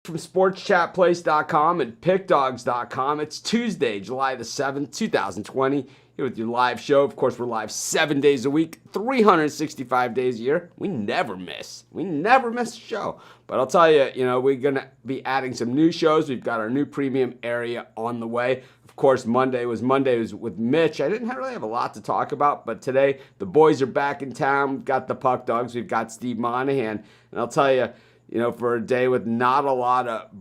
From sportschatplace.com and pickdogs.com. It's Tuesday, July the 7th, 2020. Here with your live show. Of course, we're live 7 days a week, 365 days a year. We never miss. We never miss a show. But I'll tell you, we're going to be adding some new shows. We've got our new premium area on the way. Of course, Monday was with Mitch. I didn't really have a lot to talk about, but today the boys are back in town. We've got the Puck Dogs. We've got Steve Monahan. And I'll tell you, for a day with not a lot of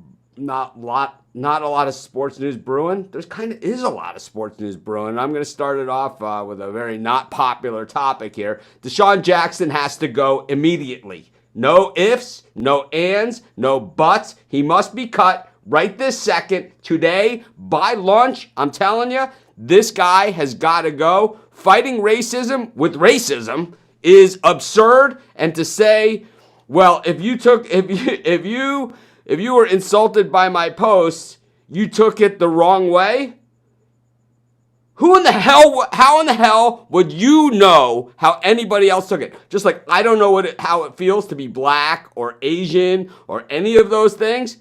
sports news brewing, there's kind of is a lot of sports news brewing. I'm going to start it off with a very not popular topic here. DeSean Jackson has to go immediately. No ifs, no ands, no buts. He must be cut right this second, today, by lunch. I'm telling you, this guy has got to go. Fighting racism with racism is absurd, and to say, well, if you were insulted by my posts, you took it the wrong way. How in the hell would you know how anybody else took it? Just like I don't know how it feels to be black or Asian or any of those things.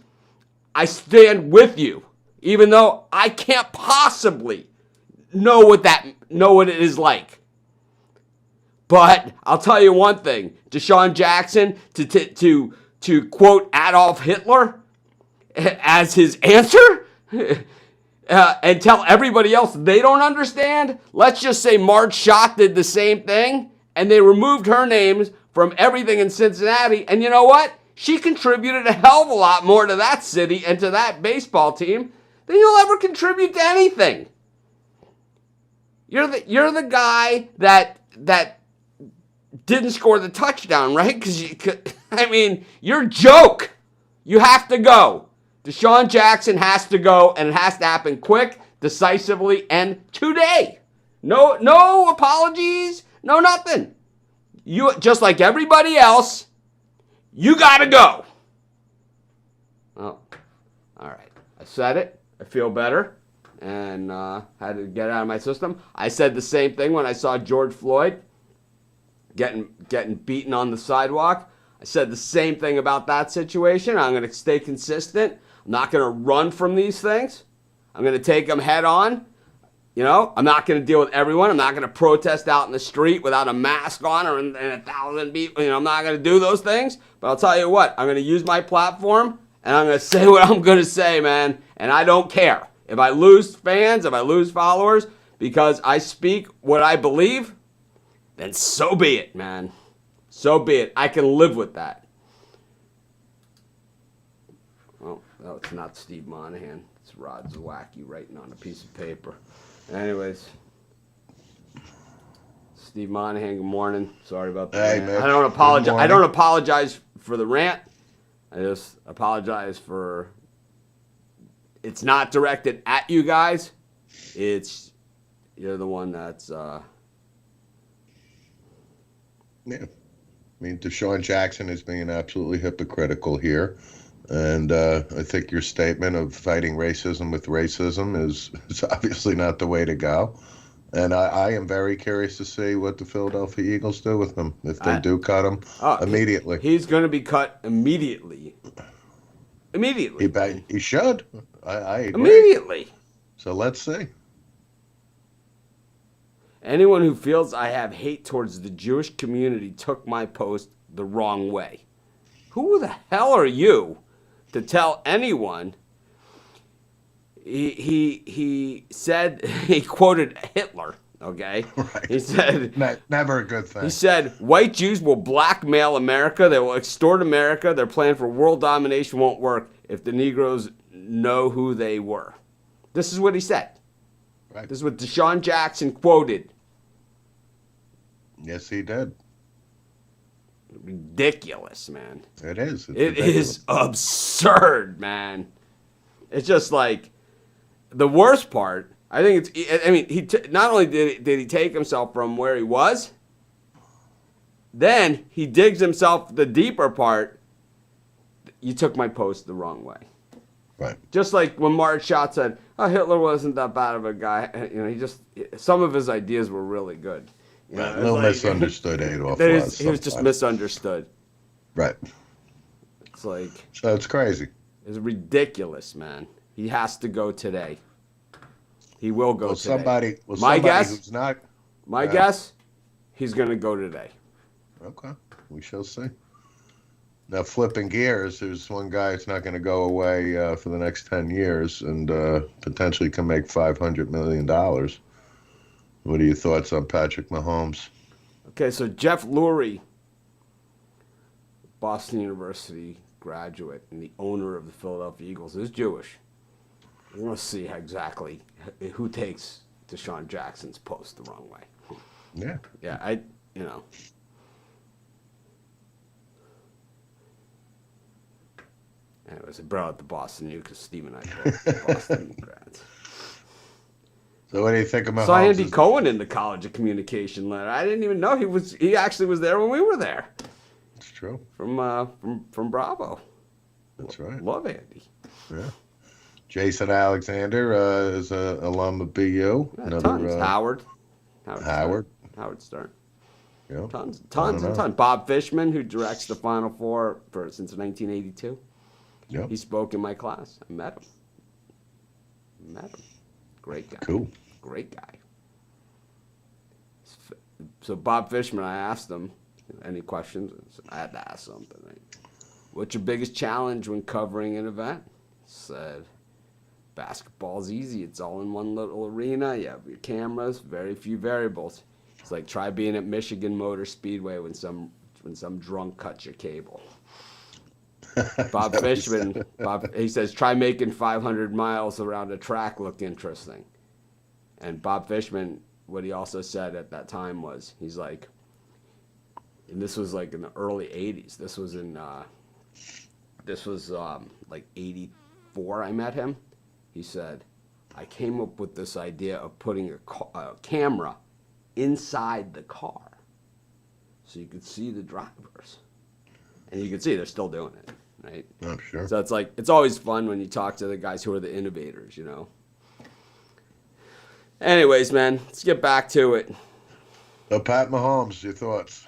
I stand with you, even though I can't possibly know what it is like. But I'll tell you one thing, DeSean Jackson to quote Adolf Hitler as his answer and tell everybody else they don't understand. Let's just say Marge Schott did the same thing and they removed her names from everything in Cincinnati. And you know what? She contributed a hell of a lot more to that city and to that baseball team than you'll ever contribute to anything. You're the guy that didn't score the touchdown, right? You're a joke. You have to go. DeSean Jackson has to go, and it has to happen quick, decisively, and today. No apologies, no nothing. You, just like everybody else, you got to go. Oh, all right. I said it. I feel better, and had to get it out of my system. I said the same thing when I saw George Floyd getting beaten on the sidewalk. I said the same thing about that situation. I'm going to stay consistent. I'm not going to run from these things. I'm going to take them head on. I'm not going to deal with everyone. I'm not going to protest out in the street without a mask on or in 1,000 people. I'm not going to do those things. But I'll tell you what, I'm going to use my platform and I'm going to say what I'm going to say, man. And I don't care. If I lose fans, if I lose followers, because I speak what I believe, then so be it, man. So be it. I can live with that. Oh, no, it's not Steve Monahan. It's Rod Zawacki writing on a piece of paper. Anyways, Steve Monahan, good morning. Sorry about that. Hey, I don't apologize. I don't apologize for the rant. I just apologize for it's not directed at you guys. You're the one that's Yeah. DeSean Jackson is being absolutely hypocritical here. And I think your statement of fighting racism with racism is obviously not the way to go. And I am very curious to see what the Philadelphia Eagles do with him, if they do cut him immediately. He's going to be cut immediately. Immediately. He should. I agree. Immediately. So let's see. Anyone who feels I have hate towards the Jewish community took my post the wrong way. Who the hell are you to tell anyone? He said, he quoted Hitler, okay? Right. He said, never a good thing. He said, white Jews will blackmail America. They will extort America. Their plan for world domination won't work if the Negroes know who they were. This is what he said. Right. This is what DeSean Jackson quoted. Yes, he did. Ridiculous, man. It is. It is absurd, man. It's just like the worst part. I think it's. Not only did he take himself from where he was, then he digs himself the deeper part. You took my post the wrong way. Right. Just like when Marge Schott said, "Oh, Hitler wasn't that bad of a guy." Some of his ideas were really good. Misunderstood Adolf was. He was just misunderstood. Right. It's like. So it's crazy. It's ridiculous, man. He has to go today. He will go today. Somebody guess, who's not. my guess, he's going to go today. Okay, we shall see. Now, flipping gears, there's one guy that's not going to go away for the next 10 years and potentially can make $500 million. What are your thoughts on Patrick Mahomes? Okay, so Jeff Lurie, Boston University graduate and the owner of the Philadelphia Eagles, is Jewish. We're going to see exactly who takes Deshaun Jackson's post the wrong way. Yeah. Yeah, Anyways, I brought up the Boston U because Steve and I both Boston grads. So what do you think of Mahomes? Saw Andy Cohen in the College of Communication letter. I didn't even know he actually was there when we were there. It's true. From Bravo. That's right. Love Andy. Yeah. Jason Alexander is an alum of BU. Yeah, tons. Howard Stern. Yeah. Tons. Bob Fishman, who directs the Final Four since 1982. Yeah. He spoke in my class. I met him. Great guy. Cool. Great guy. So Bob Fishman, I asked him, any questions? I had to ask something. Right? What's your biggest challenge when covering an event? He said, basketball's easy. It's all in one little arena. You have your cameras, very few variables. It's like try being at Michigan Motor Speedway when some drunk cuts your cable. Bob Fishman, he says, try making 500 miles around a track look interesting. And Bob Fishman, what he also said at that time was, he's like, and this was like in the early 80s. This was like 84 I met him. He said, I came up with this idea of putting a camera inside the car so you could see the drivers. And you can see they're still doing it, right? I'm sure. So it's always fun when you talk to the guys who are the innovators, you know. Anyways, man, let's get back to it. So Pat Mahomes, your thoughts?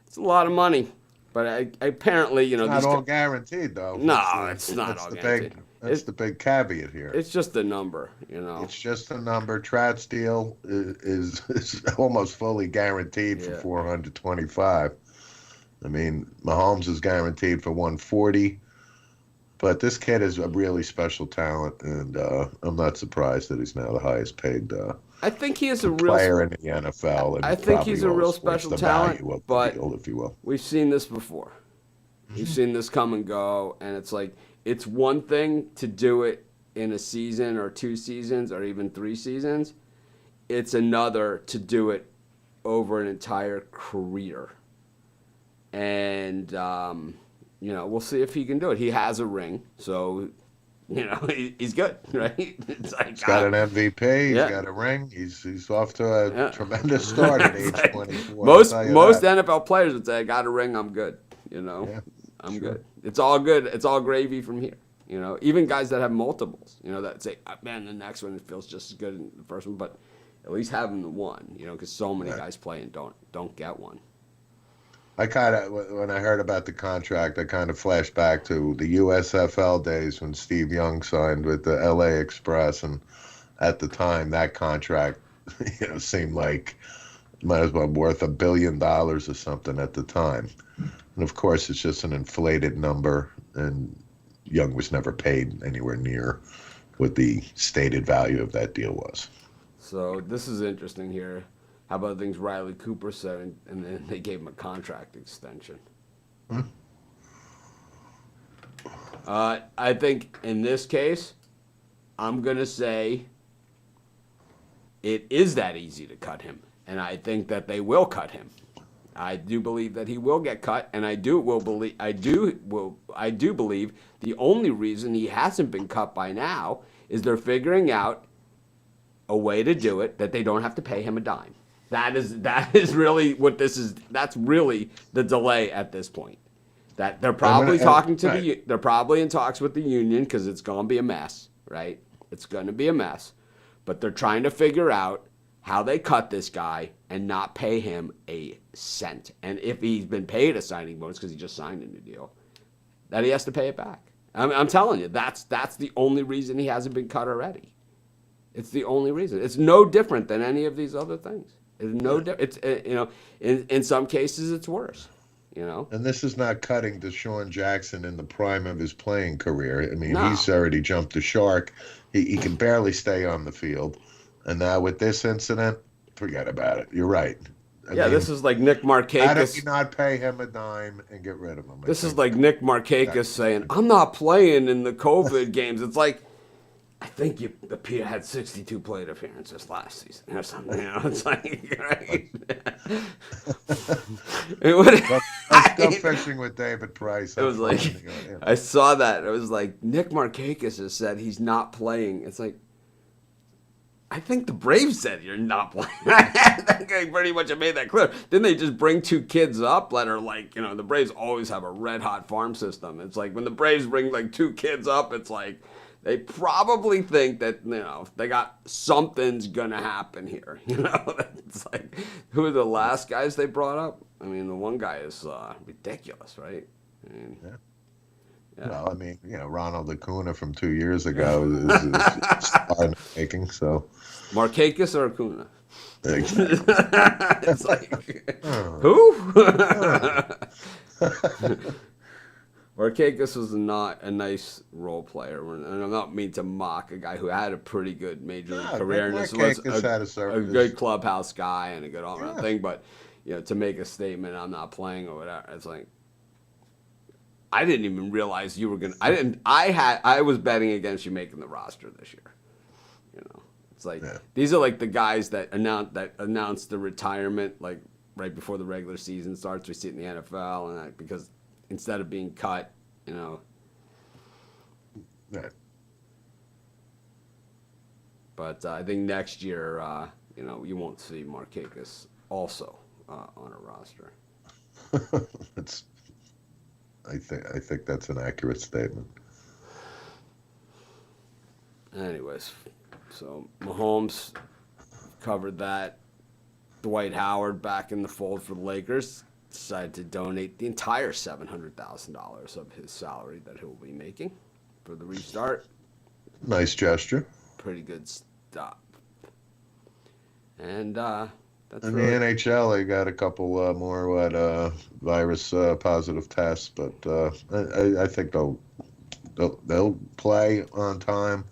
It's a lot of money, but I apparently, you know, not all guaranteed though. No, it's not all guaranteed. That's the big caveat here. It's just a number, you know. It's just a number. Trout's deal is almost fully guaranteed for 425. I mean, Mahomes is guaranteed for 140, but this kid is a really special talent, and I'm not surprised that he's now the highest paid I think he is a real player in the NFL. And I think he's a real special talent, but field, if you will. We've seen this before. We've seen this come and go, and it's like it's one thing to do it in a season or 2 seasons or even 3 seasons. It's another to do it over an entire career. And, you know, we'll see if he can do it. He has a ring, so, you know, he's good, right? It's like, he's got an MVP. He's got a ring. He's off to a tremendous start at age 24. Most NFL players would say, I got a ring, I'm good, you know. Yeah, I'm good. It's all good. It's all gravy from here. You know, even guys that have multiples, you know, that say, man, the next one it feels just as good as the first one, but at least having the one, you know, because so many guys play and don't get one. I kind of, when I heard about the contract, I kind of flashed back to the USFL days when Steve Young signed with the LA Express, and at the time that contract, you know, seemed like it might as well be worth $1 billion or something at the time. And of course, it's just an inflated number, and Young was never paid anywhere near what the stated value of that deal was. So this is interesting here. How about things Riley Cooper said, and then they gave him a contract extension? I think in this case, I'm going to say it is that easy to cut him, and I think that they will cut him. I do believe that he will get cut, and I do believe the only reason he hasn't been cut by now is they're figuring out a way to do it that they don't have to pay him a dime. That is really what this is. That's really the delay at this point. That they're probably they're probably in talks with the union because it's going to be a mess, right? It's going to be a mess, but they're trying to figure out how they cut this guy and not pay him a cent. And if he's been paid a signing bonus because he just signed a new deal, that he has to pay it back. I'm telling you, that's the only reason he hasn't been cut already. It's the only reason. It's no different than any of these other things. It's no different. It's in some cases it's worse. And this is not cutting Deshaun Jackson in the prime of his playing career. I mean, No. he's already jumped the shark. He can barely stay on the field. And now with this incident, forget about it. You're right. I mean, this is like Nick how do you Markakis. not pay him a dime and get rid of him? This is like Nick Markakis saying, "I'm not playing in the COVID games." It's like, I think the Peter had 62 plate appearances last season or something. It's like, right? Let's go fishing with David Price. It was like, I saw that. It was like, Nick Markakis has said he's not playing. It's like, I think the Braves said you're not playing. I think I pretty much have made that clear. Didn't they just bring two kids up that are like, the Braves always have a red hot farm system. It's like when the Braves bring like two kids up, it's like, they probably think that, they got something's going to happen here. It's like, who are the last guys they brought up? I mean, the one guy is ridiculous, right? I mean, yeah. Well, I mean, Ronald Acuna from 2 years ago is starting making, so. Markakis or Acuna? Exactly. It's like, who? Markakis was not a nice role player, and I'm not mean to mock a guy who had a pretty good major league career, and this was a good clubhouse guy and a good all-around thing. But to make a statement, I'm not playing or whatever, it's like, I didn't even realize you were gonna. I was betting against you making the roster this year. It's like these are like the guys that announced the retirement like right before the regular season starts. We see it in the NFL, and because instead of being cut, Yeah. But I think next year, you won't see Markakis also on a roster. I think that's an accurate statement. Anyways, so Mahomes covered that. Dwight Howard back in the fold for the Lakers. Decided to donate the entire $700,000 of his salary that he'll be making for the restart. Nice gesture. Pretty good stuff. And that's in really... the NHL, they got a couple more virus positive tests, but I think they'll play on time.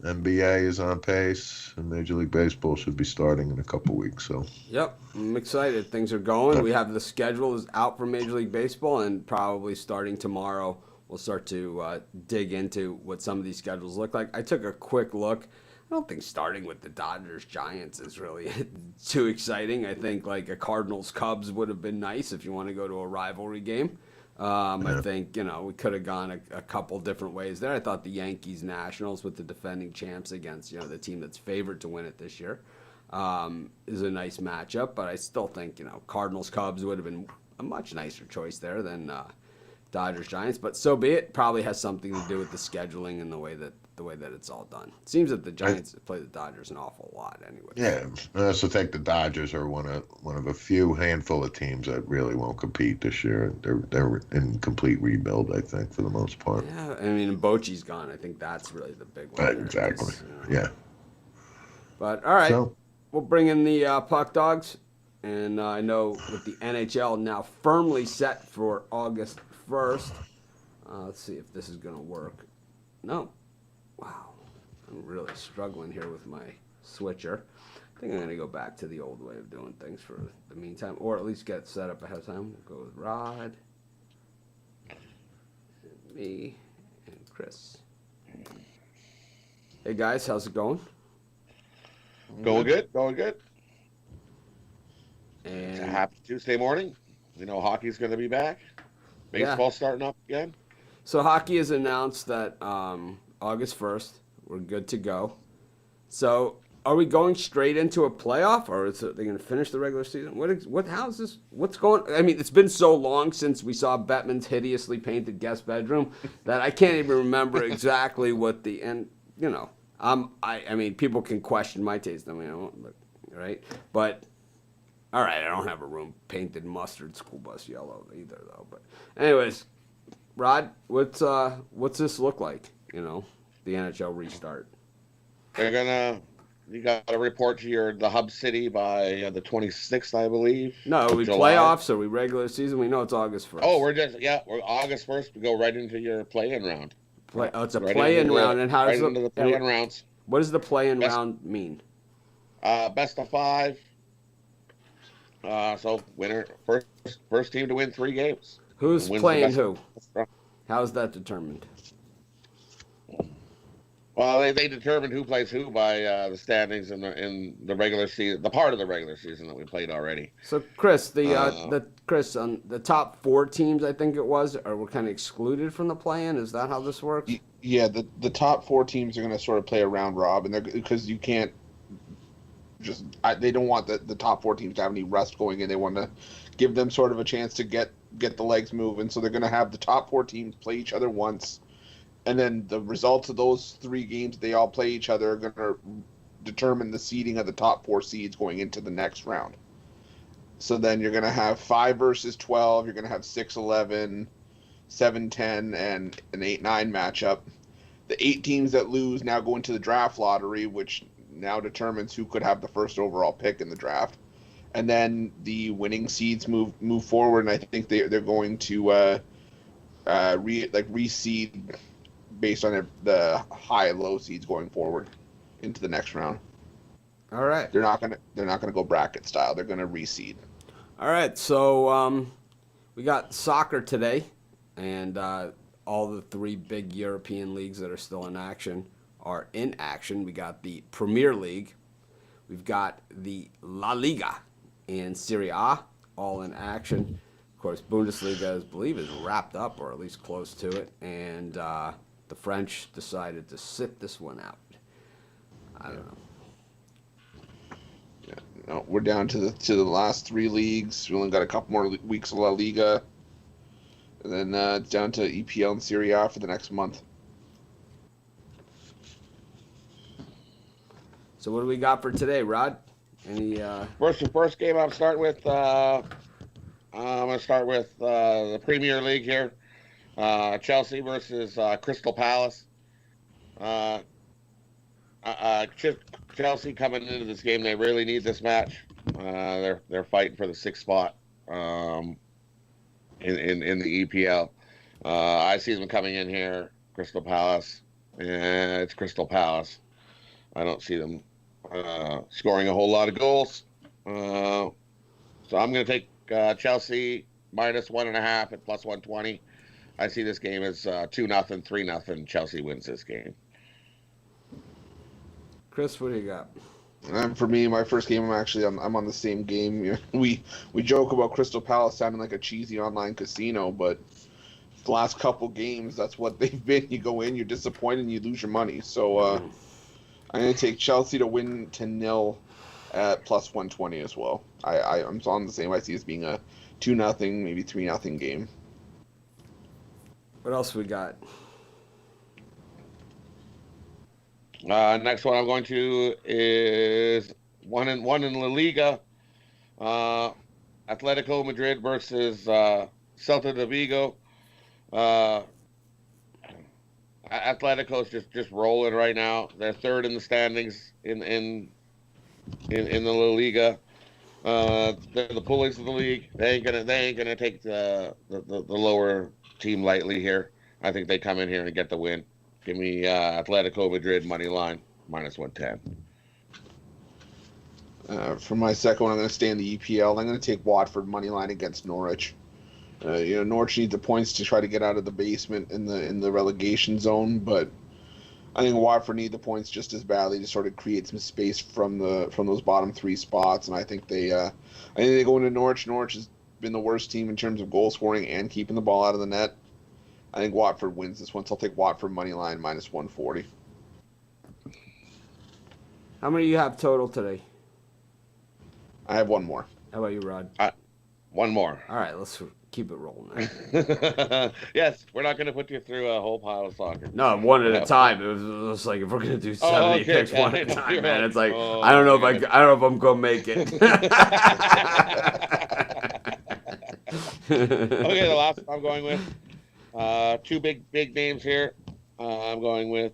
NBA is on pace, and Major League Baseball should be starting in a couple weeks. So. Yep, I'm excited. Things are going. We have the schedule is out for Major League Baseball, and probably starting tomorrow, we'll start to dig into what some of these schedules look like. I took a quick look. I don't think starting with the Dodgers-Giants is really too exciting. I think like a Cardinals-Cubs would have been nice if you want to go to a rivalry game. I think, we could have gone a couple different ways there. I thought the Yankees-Nationals with the defending champs against, the team that's favored to win it this year is a nice matchup. But I still think, Cardinals-Cubs would have been a much nicer choice there than Dodgers-Giants. But so be it. Probably has something to do with the scheduling and the way that it's all done. It seems that the Giants play the Dodgers an awful lot anyway. Yeah, I also think the Dodgers are one of a few handful of teams that really won't compete this year. They're in complete rebuild, I think, for the most part. Yeah, I mean, Bochy's gone. I think that's really the big one. Exactly. Yeah. But all right, we'll bring in the Puck Dogs, and I know with the NHL now firmly set for August 1st. Let's see if this is gonna work. No. Wow, I'm really struggling here with my switcher. I think I'm going to go back to the old way of doing things for the meantime, or at least get it set up ahead of time. We'll go with Rod, and me, and Chris. Hey guys, how's it going? Going good. And it's a happy Tuesday morning. Hockey's going to be back. Baseball's starting up again. So hockey has announced that August 1st, we're good to go. So, are we going straight into a playoff, or are they going to finish the regular season? How's this? What's going? I mean, it's been so long since we saw Bettman's hideously painted guest bedroom that I can't even remember exactly what the end. I mean, people can question my taste. I mean, right? But all right, I don't have a room painted mustard school bus yellow either, though. But anyways. Rod, what's this look like? The NHL restart. You got to report to the hub city by the 26th, I believe. No, are we July. playoffs? Are we regular season? We know it's August 1st. Oh, we're August 1st. We go right into your play-in round. It's a play-in round, and how does into the play-in rounds? What does the play-in round mean? Best of 5. So winner, first team to win 3 games. Who's playing who? How's that determined? Well, they determined who plays who by the standings in the regular season, the part of the regular season that we played already. So, Chris, the top 4 teams, I think it was, were kind of excluded from the play-in. Is that how this works? Yeah, the top 4 teams are going to sort of play a round robin because you can't they don't want the top 4 teams to have any rust going in. They want to give them sort of a chance to get the legs moving. So they're going to have the top 4 teams play each other once. And then the results of those 3 games they all play each other are going to determine the seeding of the top 4 seeds going into the next round. So then you're going to have 5 versus 12. You're going to have 6-11, 7-10, and an 8-9 matchup. The 8 teams that lose now go into the draft lottery, which now determines who could have the first overall pick in the draft. And then the winning seeds move forward, and I think they're going to reseed based on the high and low seeds going forward into the next round. All right. They're not gonna go bracket style. They're gonna reseed. All right. So we got soccer today, and all the 3 big European leagues that are still in action are in action. We got the Premier League, we've got the La Liga and Serie A all in action. Of course, Bundesliga, I believe, is wrapped up, or at least close to it, and the French decided to sit this one out. I don't know. Yeah, no, we're down to the last 3 leagues. We only got a couple more weeks of La Liga, and then it's down to EPL and Serie A for the next month. So what do we got for today, Rod? Any first game I'm starting with? I'm going to start with the Premier League here. Chelsea versus Crystal Palace. Chelsea coming into this game, they really need this match. They're fighting for the 6th spot in the EPL. I see them coming in here, Crystal Palace, and it's Crystal Palace. I don't see them scoring a whole lot of goals. So I'm going to take Chelsea minus 1.5 at plus 120. I see this game as 2-0, 3-0. Chelsea wins this game. Chris, what do you got? For me, my first game, I'm on the same game. We joke about Crystal Palace sounding like a cheesy online casino, but the last couple games, that's what they've been. You go in, you're disappointed, and you lose your money. So I'm going to take Chelsea to win 10-0 at plus 120 as well. I'm on the same. I see it as being a 2-0, maybe 3-0 game. What else we got? Next one I'm going to is one in La Liga. Atletico Madrid versus Celta de Vigo. Atletico's just rolling right now. They're 3rd in the standings in the La Liga. They're the bullies of the league. They ain't gonna take the lower team lightly here. I think they come in here and get the win. Give me Atletico Madrid money line minus 110. For my second one, I'm going to stay in the EPL. I'm going to take Watford money line against Norwich. Norwich needs the points to try to get out of the basement in the relegation zone, but I think Watford need the points just as badly to sort of create some space from those bottom 3 spots. And I think they go into Norwich. Norwich has been the worst team in terms of goal scoring and keeping the ball out of the net. I think Watford wins this one, so I'll take Watford money line minus 140. How many do you have total today? I have one more. How about you, Rod? One more. All right, let's keep it rolling. Yes, we're not going to put you through a whole pile of soccer. No, one at a time. It was like if we're going to do 70 picks one at a time, man. It's like I don't know if I'm going to make it. Okay, the last one I'm going with Two big names here. I'm going with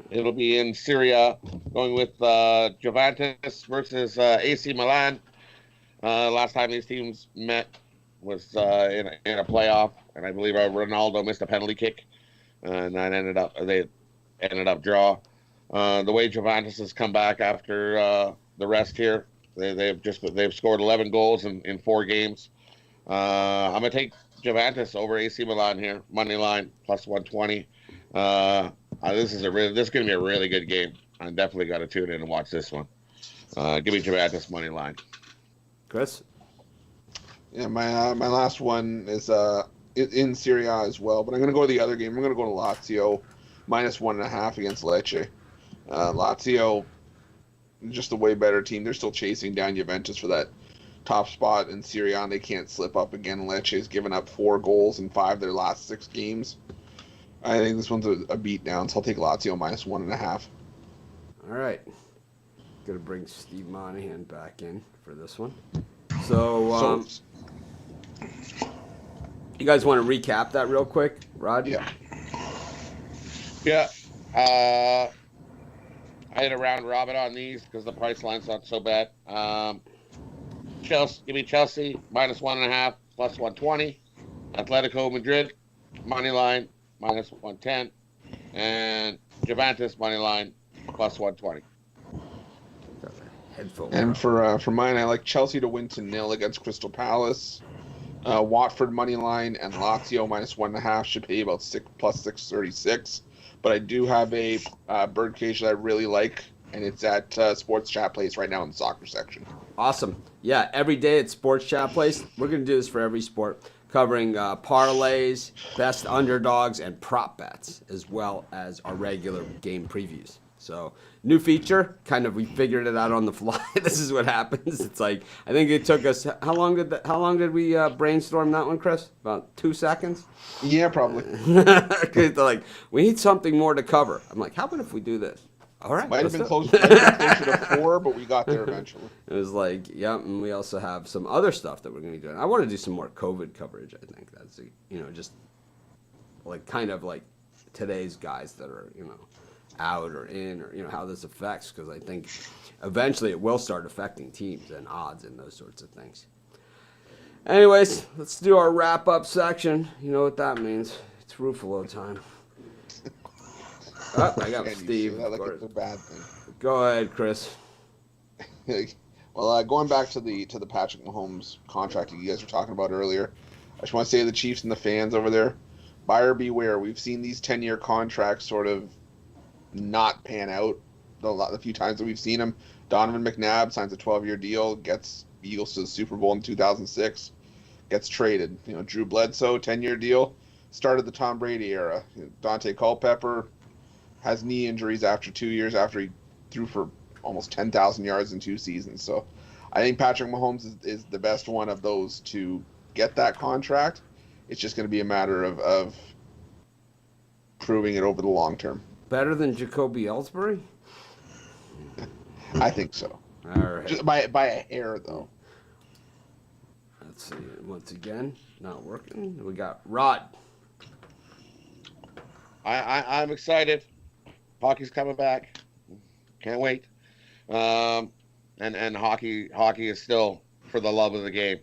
it'll be in Syria. Going with Juventus versus AC Milan. Last time these teams met was in a playoff, and I believe Ronaldo missed a penalty kick, and that they ended up draw. The way Juventus has come back after the rest here, they've scored 11 goals in 4 games. I'm gonna take Juventus over AC Milan here, money line plus 120. This is gonna be a really good game. I definitely got to tune in and watch this one. Give me Juventus money line. Chris? Yeah, my last one is in Serie A as well, but I'm going to go to the other game. I'm going to go to Lazio minus 1.5 against Lecce. Lazio, just a way better team. They're still chasing down Juventus for that top spot in Serie A, and they can't slip up again. Lecce's given up 4 goals in 5 of their last 6 games. I think this one's a beatdown, so I'll take Lazio minus 1.5. All right. Going to bring Steve Monahan back in for this one. So you guys want to recap that real quick, Rod? Yeah. Yeah. I had a round robin on these because the price line's not so bad. Chelsea, give me Chelsea minus 1.5 plus 120. Atletico Madrid money line minus 110, and Juventus money line plus 120. And for mine, I like Chelsea to win to 0 against Crystal Palace. Watford money line and Lazio minus 1.5 should pay about plus 636. But I do have a birdcage that I really like, and it's at Sports Chat Place right now in the soccer section. Awesome. Yeah, every day at Sports Chat Place. We're going to do this for every sport, covering parlays, best underdogs, and prop bets, as well as our regular game previews. So, new feature, we figured it out on the fly. This is what happens. It's like, I think it took us, how long did we brainstorm that one, Chris? About 2 seconds? Yeah, probably. They're like, we need something more to cover. I'm like, how about if we do this? All right. Might have been closer to 4, but we got there eventually. It was like, yeah, and we also have some other stuff that we're going to be doing. I want to do some more COVID coverage, I think. That's, just like today's guys that are, out or in, or how this affects, because I think eventually it will start affecting teams and odds and those sorts of things. Anyways, let's do our wrap-up section. You know what that means. It's Ruffalo time. Oh, I got Steve. That like it's a bad thing. Go ahead, Chris. Well, going back to the Patrick Mahomes contract you guys were talking about earlier, I just want to say to the Chiefs and the fans over there, buyer beware. We've seen these 10-year contracts sort of not pan out the few times that we've seen them. Donovan McNabb signs a 12-year deal, gets Eagles to the Super Bowl in 2006, gets traded. Drew Bledsoe, 10-year deal, started the Tom Brady era. Dante Culpepper has knee injuries after 2 years after he threw for almost 10,000 yards in 2 seasons. So I think Patrick Mahomes is the best one of those to get that contract. It's just going to be a matter of proving it over the long term. Better than Jacoby Ellsbury? I think so. All right. Just by a hair, though. Let's see. Once again, not working. We got Rod. I'm excited. Hockey's coming back. Can't wait. And hockey is still for the love of the game.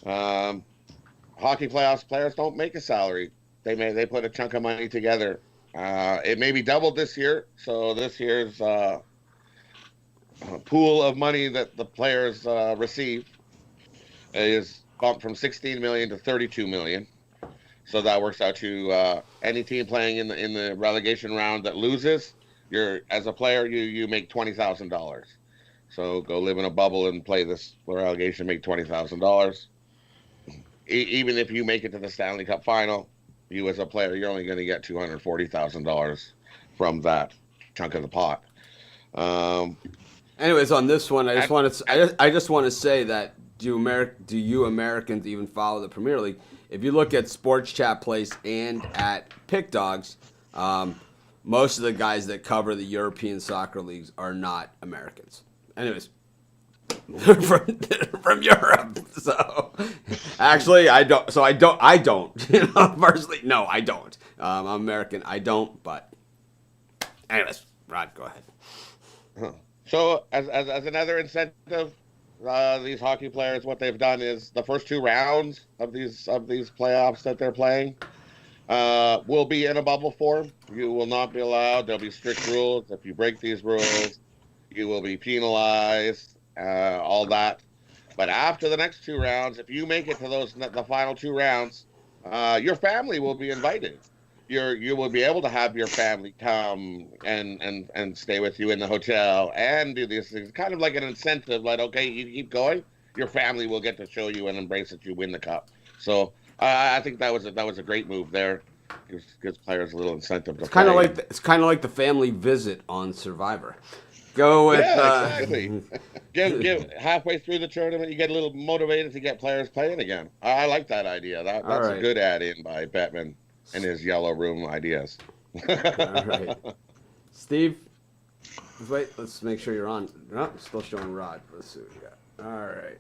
Hockey playoffs players don't make a salary. They put a chunk of money together. It may be doubled this year, so this year's pool of money that the players receive is bumped from $16 million to $32 million. So that works out to any team playing in the relegation round that loses, as a player you make $20,000. So go live in a bubble and play this relegation, make $20,000. Even if you make it to the Stanley Cup final, you as a player, you're only going to get $240,000 from that chunk of the pot. Anyways, on this one, I just want to say that do you Americans even follow the Premier League? If you look at Sports Chat Place and at Pick Dogs, most of the guys that cover the European soccer leagues are not Americans. Anyways, from Europe. So actually, I don't. So I don't. You know, personally, no, I don't. I'm American. I don't. But anyways, Rod, go ahead. So, as another incentive, these hockey players, what they've done is the first two rounds of these playoffs that they're playing will be in a bubble form. You will not be allowed. There'll be strict rules. If you break these rules, you will be penalized. All that. But after the next two rounds, if you make it to the final two rounds, your family will be invited. You will be able to have your family come and stay with you in the hotel and do these things. Kind of like an incentive, like, okay, you keep going, your family will get to show you and embrace that you win the cup. So I think that was a great move there. Gives players a little incentive to play. It's kind of like the family visit on Survivor. Go with exactly. Give halfway through the tournament, you get a little motivated to get players playing again. I like that idea. That's right. A good add-in by Bettman and his yellow room ideas. All right, Steve. Wait, let's make sure you're on. No, still showing Rod. Let's see what you got. All right,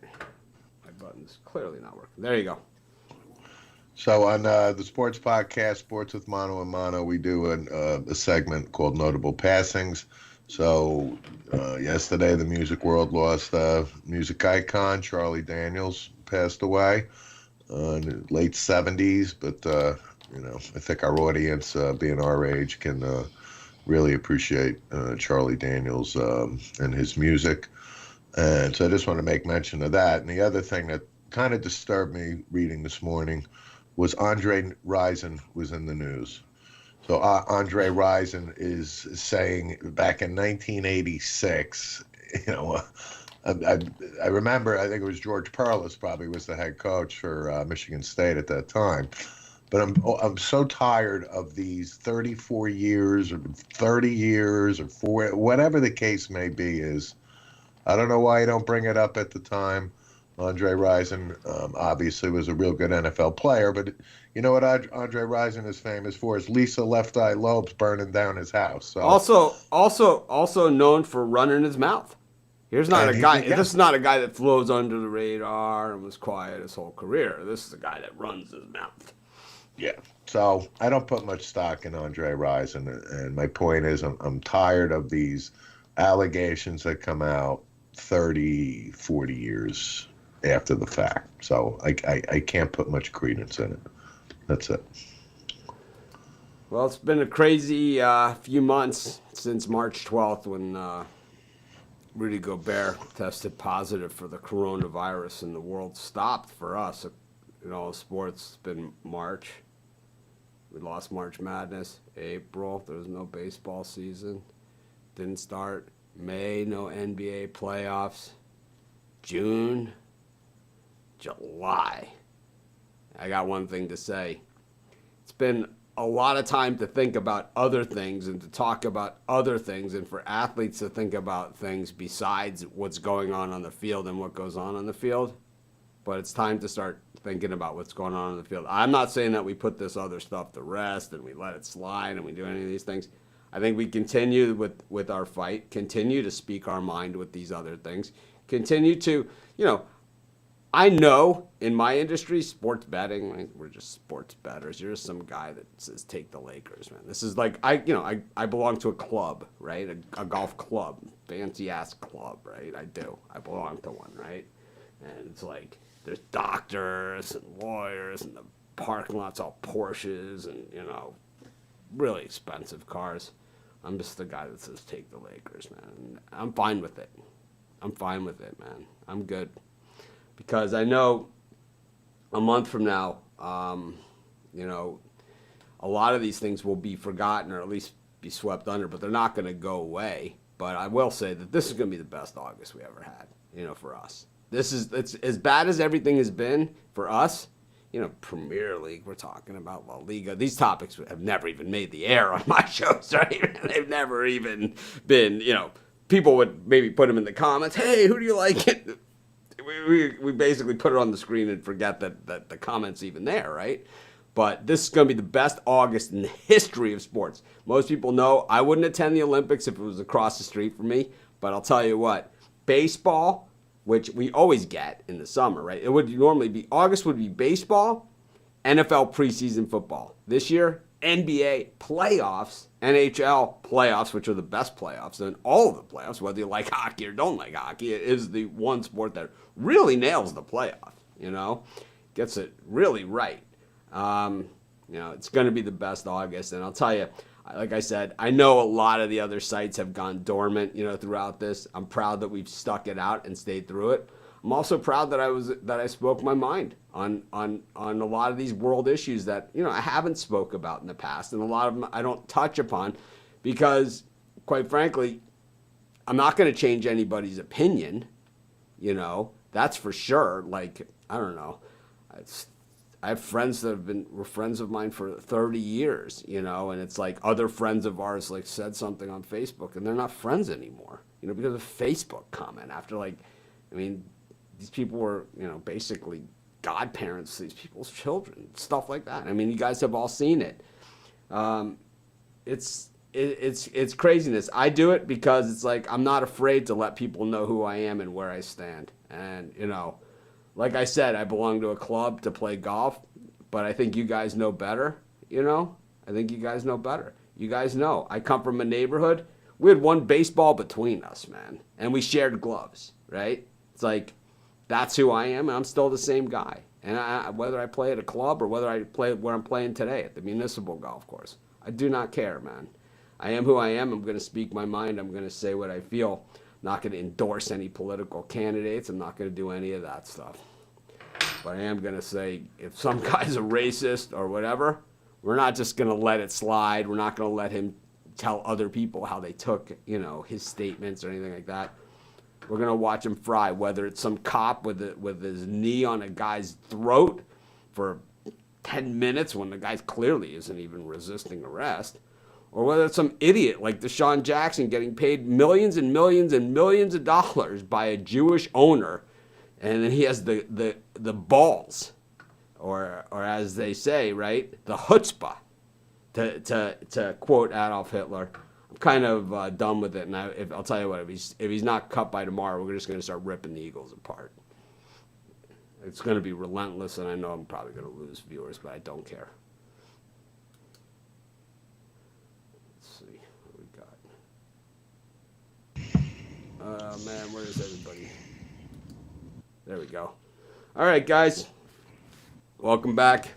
my button's clearly not working. There you go. So on the sports podcast, Sports with Mono and Mono, we do a segment called Notable Passings. So yesterday, the music world lost music icon Charlie Daniels, passed away in the late 70s. But I think our audience, being our age, can really appreciate Charlie Daniels and his music. And so I just want to make mention of that. And the other thing that kind of disturbed me reading this morning was Andre Rison was in the news. So Andre Rison is saying back in 1986, I remember, I think it was George Perlis probably was the head coach for Michigan State at that time. But I'm so tired of these 34 years or 30 years or 4, whatever the case may be is. I don't know why you don't bring it up at the time. Andre Rison obviously was a real good NFL player, but you know what Andre Rison is famous for is Lisa Left Eye Lopes burning down his house. So. Also known for running his mouth. Here's not a guy. This is not a guy that flows under the radar and was quiet his whole career. This is a guy that runs his mouth. Yeah. So I don't put much stock in Andre Rison, and my point is I'm tired of these allegations that come out 30, 40 years after the fact. So I can't put much credence in it. That's it. Well, it's been a crazy few months since March 12th when Rudy Gobert tested positive for the coronavirus and the world stopped for us. In all sports, it's been March. We lost March Madness. April, there was no baseball season. Didn't start. May, no NBA playoffs. June, July. I got one thing to say. It's been a lot of time to think about other things and to talk about other things and for athletes to think about things besides what's going on the field and what goes on the field. But it's time to start thinking about what's going on the field. I'm not saying that we put this other stuff to rest and we let it slide and we do any of these things. I think we continue with our fight, continue to speak our mind with these other things, continue to, I know in my industry, sports betting, we're just sports bettors. You're just some guy that says, take the Lakers, man. This is like, I belong to a club, right? A golf club, fancy ass club, right? I do. I belong to one, right? And it's like, there's doctors and lawyers and the parking lot's all Porsches and, really expensive cars. I'm just the guy that says, take the Lakers, man. And I'm fine with it. Man. I'm good. Because I know a month from now, a lot of these things will be forgotten or at least be swept under, but they're not going to go away. But I will say that this is going to be the best August we ever had, for us. It's as bad as everything has been for us. Premier League, we're talking about La Liga. These topics have never even made the air on my shows, right? They've never even been, people would maybe put them in the comments. Hey, who do you like? We basically put it on the screen and forget that the comment's even there, right? But this is going to be the best August in the history of sports. Most people know I wouldn't attend the Olympics if it was across the street from me. But I'll tell you what, baseball, which we always get in the summer, right? It would normally be August would be baseball, NFL preseason football. This year, NBA playoffs, NHL playoffs, which are the best playoffs in all of the playoffs, whether you like hockey or don't like hockey. It is the one sport that really nails the playoff, gets it really right. It's going to be the best August. And I'll tell you, like I said, I know a lot of the other sites have gone dormant, throughout this. I'm proud that we've stuck it out and stayed through it. I'm also proud that I spoke my mind on a lot of these world issues that, I haven't spoke about in the past. And a lot of them I don't touch upon because, quite frankly, I'm not going to change anybody's opinion, that's for sure. Like, I don't know. I have friends that were friends of mine for 30 years, and it's like other friends of ours like said something on Facebook and they're not friends anymore, because of Facebook comment after these people were, basically godparents to these people's children, stuff like that. I mean, you guys have all seen it. It's craziness. I do it because it's like I'm not afraid to let people know who I am and where I stand. And, like I said, I belong to a club to play golf, but I think you guys know better, I think you guys know better. You guys know. I come from a neighborhood. We had one baseball between us, man, and we shared gloves, right? It's like, that's who I am, and I'm still the same guy. And whether I play at a club or whether I play where I'm playing today at the municipal golf course, I do not care, man. I am who I am. I'm going to speak my mind. I'm going to say what I feel. I'm not going to endorse any political candidates. I'm not going to do any of that stuff. But I am going to say if some guy's a racist or whatever, we're not just going to let it slide. We're not going to let him tell other people how they took, his statements or anything like that. We're going to watch him fry, whether it's some cop with his knee on a guy's throat for 10 minutes when the guy clearly isn't even resisting arrest, or whether it's some idiot like Deshaun Jackson getting paid millions and millions and millions of dollars by a Jewish owner, and then he has the balls, or as they say, right, the chutzpah, to quote Adolf Hitler. I'm kind of done with it, and I'll tell you what, if he's not cut by tomorrow, we're just going to start ripping the Eagles apart. It's going to be relentless, and I know I'm probably going to lose viewers, but I don't care. Let's see what we got. Man, where is everybody? There we go. All right, guys. Welcome back.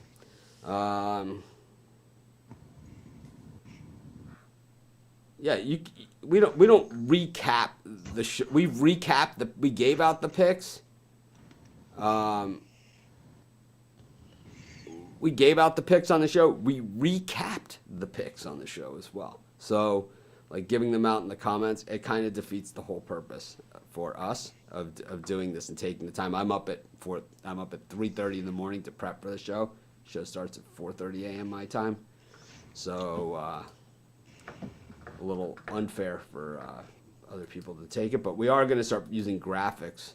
Yeah, we don't recap the show. We gave out the picks. We gave out the picks on the show. We recapped the picks on the show as well. So, like giving them out in the comments, it kind of defeats the whole purpose for us of doing this and taking the time. I'm up at 3:30 in the morning to prep for the show. Show starts at 4:30 a.m. my time. So, a little unfair for other people to take it, but we are going to start using graphics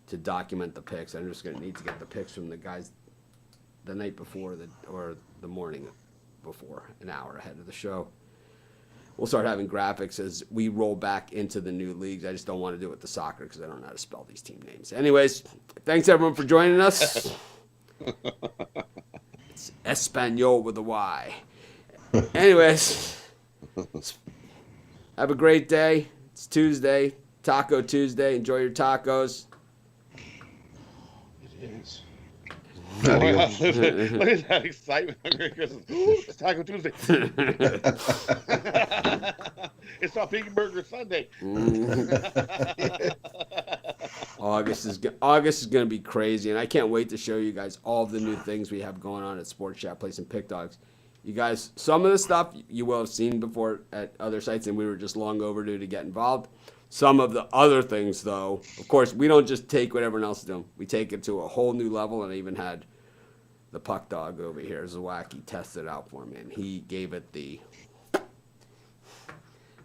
to document the picks. I'm just going to need to get the picks from the guys the night before or the morning before, an hour ahead of the show. We'll start having graphics as we roll back into the new leagues. I just don't want to do it with the soccer because I don't know how to spell these team names. Anyways, thanks everyone for joining us. It's Espanol with a Y. Anyways, have a great day. It's Tuesday, Taco Tuesday. Enjoy your tacos. It is. Look at that excitement on Merry Christmas. Ooh, it's Taco Tuesday. It's not Piggy Burger Sunday. August is going to be crazy, and I can't wait to show you guys all of the new things we have going on at Sports Chat Place and Pick Dogs. You guys, some of the stuff you will have seen before at other sites, and we were just long overdue to get involved. Some of the other things, though, of course, we don't just take what everyone else is doing. We take it to a whole new level, and I even had the Puck Dog over here, Zawacki, test it out for me, and he gave it the...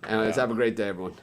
Anyways, have a great day, everyone.